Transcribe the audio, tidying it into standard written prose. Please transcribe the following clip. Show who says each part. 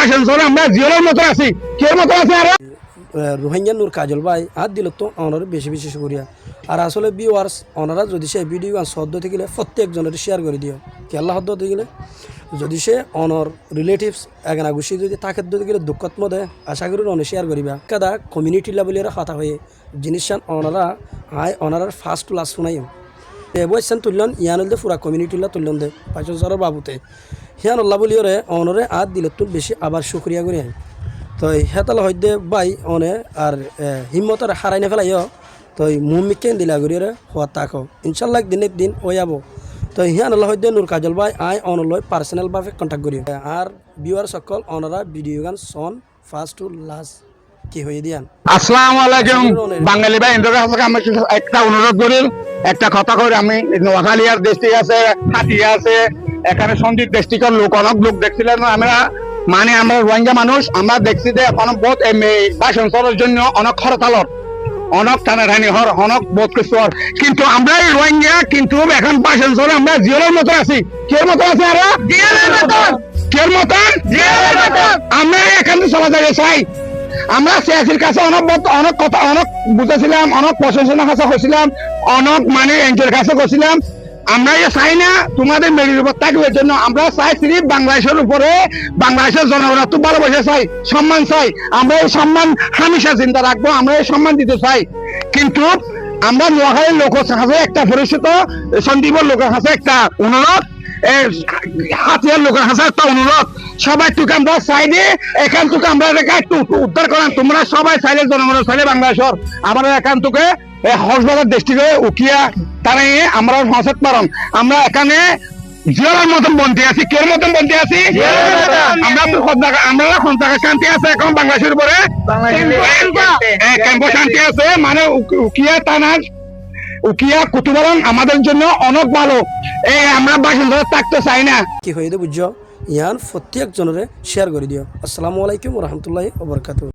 Speaker 1: বাসন চলে আমরা জিওলের মতো আছি কের মতো আছে আর
Speaker 2: রোহিঙ্গা নূর কাজল ভাই হাত দিল তো অনার বেশি বেশি শুক্রিয়া আর আসলে ভিউয়ার্স ওনারা যদি সে ভিডিও সদ্য থেকে প্রত্যেকজনের শেয়ার করে দিও কি আল্লাহ হদ্দ গেলে যদি সে অনর রিলেটিভস এগানা গুছি যদি তাকে দিতে গেলে দুঃখত মধ্যে আশা করি অনেক শেয়ার করিবা কাদা কমিউনিটি লেভেলের কথা হয়ে জিনিসান ওনারা ওনারার ফার্স্ট ক্লাস শুনাই বইসান তুললেন ইয়ানলদে পুরা কমিউনিটিলা তুললেন দে পাঁচজন সর বাবুতে হিয়ান আল্লাহ বলিওরে অনরে হাত দিলে তুল বেশি আবার শুক্রিয়া করি তো হেতাল হইদে বাই অনে আর হিম্মতর হারাই না ফেলাইও তো মুমিকে দিলা করিরে হওয়া তাকো ইনশাল্লাহ দিনের দিন ওই যাবো তো হিয়ান আল্লাহ হইদে নূর কাজল ভাই অনলয় পার্সোনালভাবে কন্ট্যাক্ট করি আর ভিউয়ার সকল অনরা ভিডিও গান সন ফার্স্ট টু লাস্ট কি হয়ে দিয়ান
Speaker 1: আসসালামু আলাইকুম বাঙালি ভাই ইন্দ্র কাছে আমি একটা অনুরোধ করি একটা কথা কই আমি নোয়াখালীর ডিস্ট্রিক্ট আছে হাতিয়া আছে এখানে সন্দীপ ডিস্ট্রিক্টের লোক অনেক লোক দেখছিলেন আমরা মানে আমরা রোহিঙ্গা মানুষ আমরা দেখছি যে এখন বহুত বাসন চলার জন্য অনেক হরতালর অনেক টানাটানি হর অনেক বোধ কিছু কিন্তু আমরা এই রোহিঙ্গা কিন্তু এখন বাসন চলে আমরা জিওলের মতো আছি কের মতো আছে আর জিওলের মতো কের মতো জিওলের মতো আমরা এখান থেকে চলা যাবে চাই আমরা সিয়াসির কাছে অনেক কথা অনেক বুঝেছিলাম অনেক প্রশাসনের কাছে হয়েছিলাম অনেক মানে এনজিওর কাছে করছিলাম আমরা চাই না তোমাদের মেরির উপর থাকবে জন্য আমরা চাই শ্রী বাংলাদেশের উপরে বাংলাদেশের জনগণের তো ভালোবাসা চাই সম্মান চাই আমরা এই সম্মান হামেশা চিন্তা রাখবো আমরা এই সম্মান দিতে চাই কিন্তু আমরা নোয়াখালীর লোকের কাছে একটা পরিচিত সন্দীপের লোকের কাছে একটা অনুরোধ হাতিয়ার লোকের কাছে একটা অনুরোধ সবাই তোকে আমরা চাইলে এখান থেকে আমরা একটু উদ্ধার করেন তোমরা সবাই চাইলে জনগণের চাইলে বাংলাদেশের আমরা এখান থেকে হসবাজার ডিস্ট্রিক্টে উকিয়া তারা আমরা হসত পারন আমরা এখানে জিওলের মতন বন্দি আছি কের মতন বন্দি আছি আমরা সন্তাকে শান্তি আছে এখন বাংলাদেশের উপরে ক্যাম্প শান্তি আছে মানে উকিয়া থানার উকিয়া কুতুবারন আমাদের জন্য অনেক ভালো আমরা বাসিন্দা থাকতে চাই না
Speaker 2: কি হয়ে বুঝছো ইয়ান প্রত্যেক জনের শেয়ার করে দিও আসসালামু আলাইকুম রহমতুল্লাহি ওয়া বারাকাতুহু।